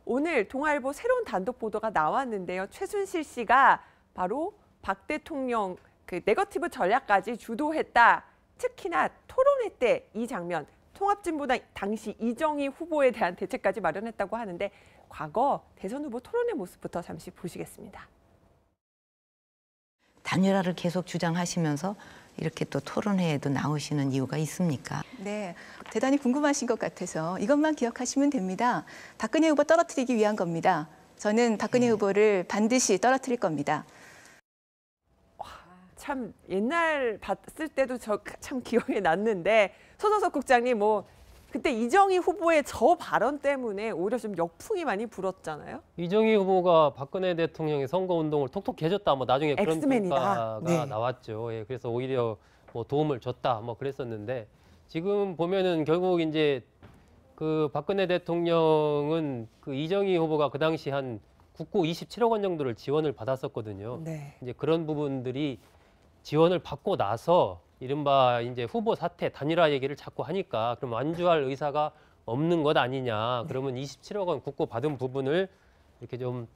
오늘 동아일보 새로운 단독 보도가 나왔는데요. 최순실 씨가 바로 박 대통령 그 네거티브 전략까지 주도했다. 특히나 토론회 때 이 장면, 통합진보당 당시 이정희 후보에 대한 대책까지 마련했다고 하는데 과거 대선 후보 토론회 모습부터 잠시 보시겠습니다. 단일화를 계속 주장하시면서 이렇게 또 토론회에도 나오시는 이유가 있습니까? 네, 대단히 궁금하신 것 같아서 이것만 기억하시면 됩니다. 박근혜 후보 떨어뜨리기 위한 겁니다. 저는 박근혜 후보를 반드시 떨어뜨릴 겁니다. 참 옛날 봤을 때도 저 참 기억에 났는데 손호섭 국장님 그때 이정희 후보의 저 발언 때문에 오히려 좀 역풍이 많이 불었잖아요. 이정희 후보가 박근혜 대통령의 선거운동을 톡톡히 해줬다. 나중에 그런 평가가 나왔죠. 예, 그래서 오히려 도움을 줬다. 그랬었는데 지금 보면은 결국 이제 그 박근혜 대통령은 그 이정희 후보가 그 당시 한 국고 27억 원 정도를 지원을 받았었거든요. 네. 이제 그런 부분들이 지원을 받고 나서 이른바 이제 후보 사퇴 단일화 얘기를 자꾸 하니까 그럼 완주할 의사가 없는 것 아니냐. 그러면 27억 원 국고 받은 부분을 이렇게 좀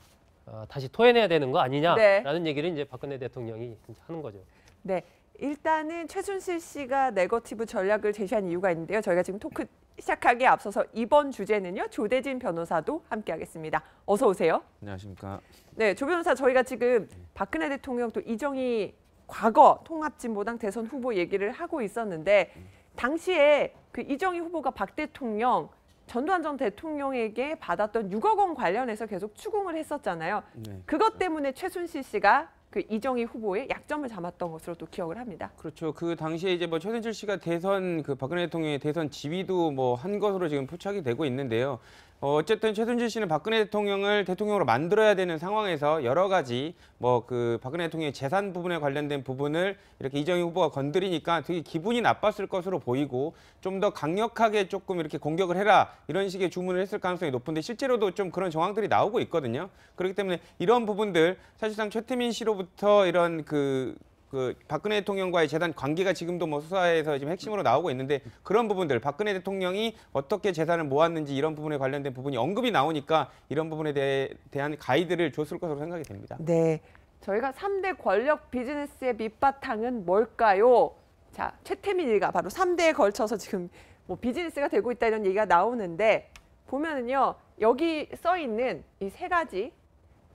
다시 토해내야 되는 거 아니냐라는 얘기를 이제 박근혜 대통령이 하는 거죠. 네, 일단은 최순실 씨가 네거티브 전략을 제시한 이유가 있는데요. 저희가 지금 토크 시작하기에 앞서서 이번 주제는요. 조대진 변호사도 함께하겠습니다. 어서 오세요. 안녕하십니까. 네, 조 변호사 저희가 지금 박근혜 대통령 또 이정희 과거 통합진보당 대선 후보 얘기를 하고 있었는데 당시에 그 이정희 후보가 박 대통령 전두환 전 대통령에게 받았던 6억 원 관련해서 계속 추궁을 했었잖아요. 네. 그것 때문에 최순실 씨가 그 이정희 후보의 약점을 잡았던 것으로 또 기억을 합니다. 그렇죠. 그 당시에 이제 최순실 씨가 대선 그 박근혜 대통령의 대선 지휘도 한 것으로 지금 포착이 되고 있는데요. 어쨌든 최순실 씨는 박근혜 대통령을 대통령으로 만들어야 되는 상황에서 여러 가지 그 박근혜 대통령의 재산 부분에 관련된 부분을 이렇게 이정희 후보가 건드리니까 되게 기분이 나빴을 것으로 보이고 좀 더 강력하게 조금 이렇게 공격을 해라 이런 식의 주문을 했을 가능성이 높은데 실제로도 좀 그런 정황들이 나오고 있거든요. 그렇기 때문에 이런 부분들 사실상 최태민 씨로부터 이런 그 박근혜 대통령과의 재산 관계가 지금도 수사에서 지금 핵심으로 나오고 있는데 그런 부분들 박근혜 대통령이 어떻게 재산을 모았는지 이런 부분에 관련된 부분이 언급이 나오니까 이런 부분에 대한 가이드를 줬을 것으로 생각이 됩니다. 네, 저희가 3대 권력 비즈니스의 밑바탕은 뭘까요? 자, 최태민 일가 바로 3대에 걸쳐서 지금 비즈니스가 되고 있다 이런 얘기가 나오는데 보면은요 여기 써 있는 이 세 가지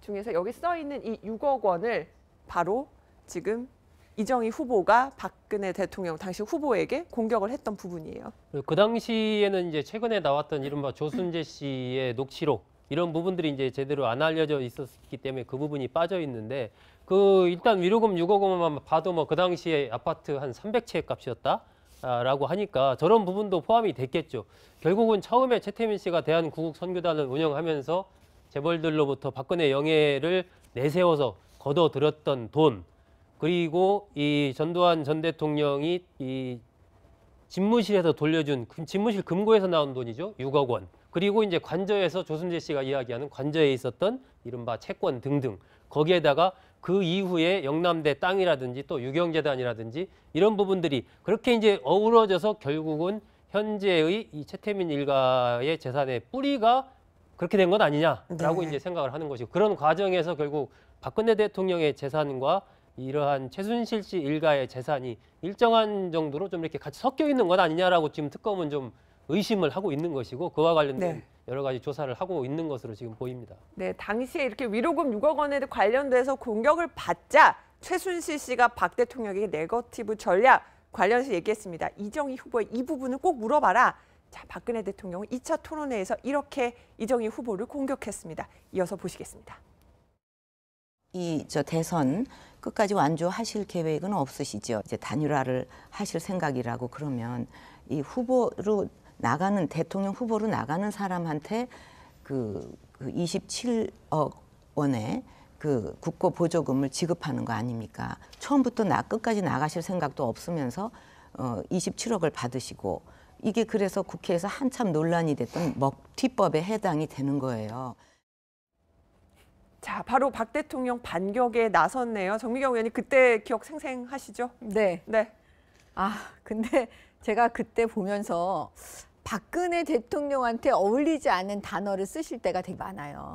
중에서 여기 써 있는 이 6억 원을 바로 지금 이정희 후보가 박근혜 대통령 당시 후보에게 공격을 했던 부분이에요. 그 당시에는 이제 최근에 나왔던 이른바 조순재 씨의 녹취록 이런 부분들이 이제 제대로 안 알려져 있었기 때문에 그 부분이 빠져 있는데 일단 위로금 6억 원만 봐도 그 당시에 아파트 한 300채 값이었다라고 하니까 저런 부분도 포함이 됐겠죠. 결국은 처음에 최태민 씨가 대한구국선교단을 운영하면서 재벌들로부터 박근혜 영예를 내세워서 걷어들였던 돈 그리고 이 전두환 전 대통령이 이 집무실에서 돌려준 집무실 금고에서 나온 돈이죠. 6억 원. 그리고 이제 관저에서 조순재 씨가 이야기하는 관저에 있었던 이른바 채권 등등. 거기에다가 그 이후에 영남대 땅이라든지 또 유경재단이라든지 이런 부분들이 그렇게 이제 어우러져서 결국은 현재의 이 최태민 일가의 재산의 뿌리가 그렇게 된 것 아니냐라고 이제 생각을 하는 것이고 그런 과정에서 결국 박근혜 대통령의 재산과 이러한 최순실 씨 일가의 재산이 일정한 정도로 좀 이렇게 같이 섞여 있는 것 아니냐라고 지금 특검은 좀 의심을 하고 있는 것이고 그와 관련된 여러 가지 조사를 하고 있는 것으로 지금 보입니다. 네, 당시에 이렇게 위로금 6억 원에 관련돼서 공격을 받자 최순실 씨가 박 대통령에게 네거티브 전략 관련해서 얘기했습니다. 이정희 후보의 이 부분을 꼭 물어봐라. 자, 박근혜 대통령은 2차 토론회에서 이렇게 이정희 후보를 공격했습니다. 이어서 보시겠습니다. 대선 끝까지 완주하실 계획은 없으시죠? 이제 단일화를 하실 생각이라고 그러면 이 후보로 나가는 대통령 후보로 나가는 사람한테 그 27억 원의 그 국고 보조금을 지급하는 거 아닙니까? 처음부터 끝까지 나가실 생각도 없으면서 27억을 받으시고 이게 그래서 국회에서 한참 논란이 됐던 먹튀법에 해당이 되는 거예요. 자, 바로 박 대통령 반격에 나섰네요. 정미경 의원님 그때 기억 생생하시죠? 네. 네. 근데 제가 그때 보면서 박근혜 대통령한테 어울리지 않는 단어를 쓰실 때가 되게 많아요.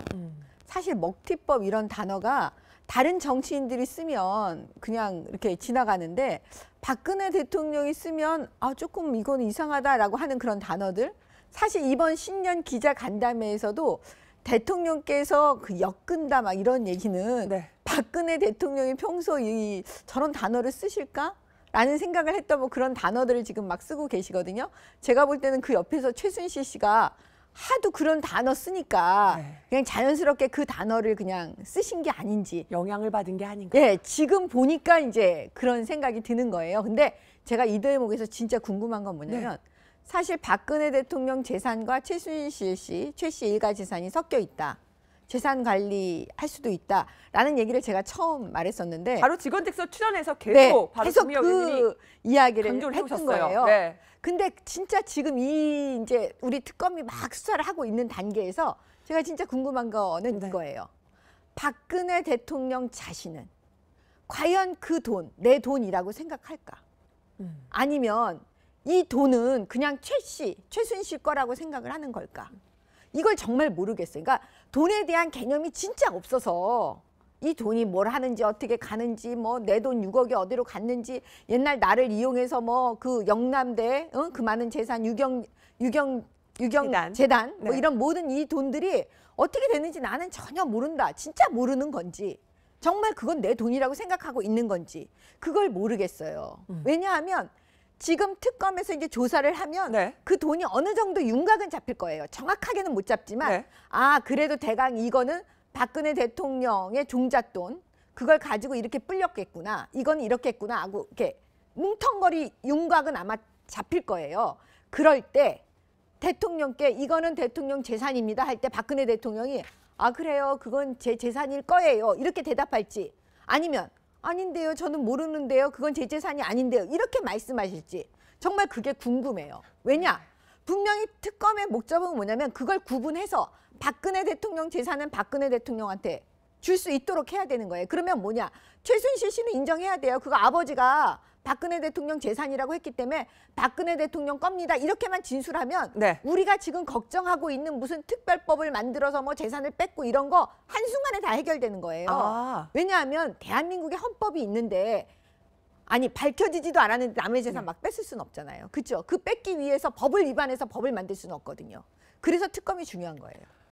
사실 먹튀법 이런 단어가 다른 정치인들이 쓰면 그냥 이렇게 지나가는데 박근혜 대통령이 쓰면 아 조금 이건 이상하다라고 하는 그런 단어들. 사실 이번 신년 기자간담회에서도 대통령께서 그 엮은다 막 이런 얘기는 네. 박근혜 대통령이 평소 이 저런 단어를 쓰실까? 라는 생각을 했던 뭐 그런 단어들을 지금 막 쓰고 계시거든요. 제가 볼 때는 그 옆에서 최순실 씨가 하도 그런 단어 쓰니까 네. 그냥 자연스럽게 그 단어를 그냥 쓰신 게 아닌지. 영향을 받은 게 아닌가. 예, 지금 보니까 이제 그런 생각이 드는 거예요. 근데 제가 이 대목에서 진짜 궁금한 건 뭐냐면 사실 박근혜 대통령 재산과 최순실 씨, 최 씨 일가 재산이 섞여 있다. 재산 관리할 수도 있다라는 얘기를 제가 처음 말했었는데 바로 직원택서 출연해서 계속 네, 바로 계속 김미영 의원님이 그 이야기를 강조를 했던 해오셨어요. 거예요. 네. 근데 진짜 지금 이 이제 우리 특검이 막 수사를 하고 있는 단계에서 제가 진짜 궁금한 거는 네. 이거예요. 박근혜 대통령 자신은 과연 그 돈, 내 돈이라고 생각할까? 아니면 이 돈은 그냥 최 씨, 최순실 거라고 생각을 하는 걸까? 이걸 정말 모르겠어요. 그러니까 돈에 대한 개념이 진짜 없어서 이 돈이 뭘 하는지 어떻게 가는지 뭐 내 돈 6억이 어디로 갔는지 옛날 나를 이용해서 뭐 그 영남대 그 많은 재산 유경 재단 뭐 네. 이런 모든 이 돈들이 어떻게 됐는지 나는 전혀 모른다. 진짜 모르는 건지 정말 그건 내 돈이라고 생각하고 있는 건지 그걸 모르겠어요. 왜냐하면 지금 특검에서 이제 조사를 하면 네. 그 돈이 어느 정도 윤곽은 잡힐 거예요. 정확하게는 못 잡지만 네. 아 그래도 대강 이거는 박근혜 대통령의 종잣돈 그걸 가지고 이렇게 불렸겠구나. 이건 이렇게 했구나 하고 이렇게 뭉텅거리 윤곽은 아마 잡힐 거예요. 그럴 때 대통령께 이거는 대통령 재산입니다 할 때 박근혜 대통령이 아 그래요 그건 제 재산일 거예요 이렇게 대답할지 아니면 아닌데요 저는 모르는데요 그건 제 재산이 아닌데요 이렇게 말씀하실지 정말 그게 궁금해요. 왜냐 분명히 특검의 목적은 뭐냐면 그걸 구분해서 박근혜 대통령 재산은 박근혜 대통령한테 줄 수 있도록 해야 되는 거예요. 그러면 뭐냐 최순실 씨는 인정해야 돼요. 그거 아버지가 박근혜 대통령 재산이라고 했기 때문에 박근혜 대통령 겁니다. 이렇게만 진술하면 네. 우리가 지금 걱정하고 있는 무슨 특별법을 만들어서 뭐 재산을 뺏고 이런 거 한순간에 다 해결되는 거예요. 아. 왜냐하면 대한민국에 헌법이 있는데 아니 밝혀지지도 않았는데 남의 재산 막 뺏을 수는 없잖아요. 그렇죠? 그 뺏기 위해서 법을 위반해서 법을 만들 수는 없거든요. 그래서 특검이 중요한 거예요.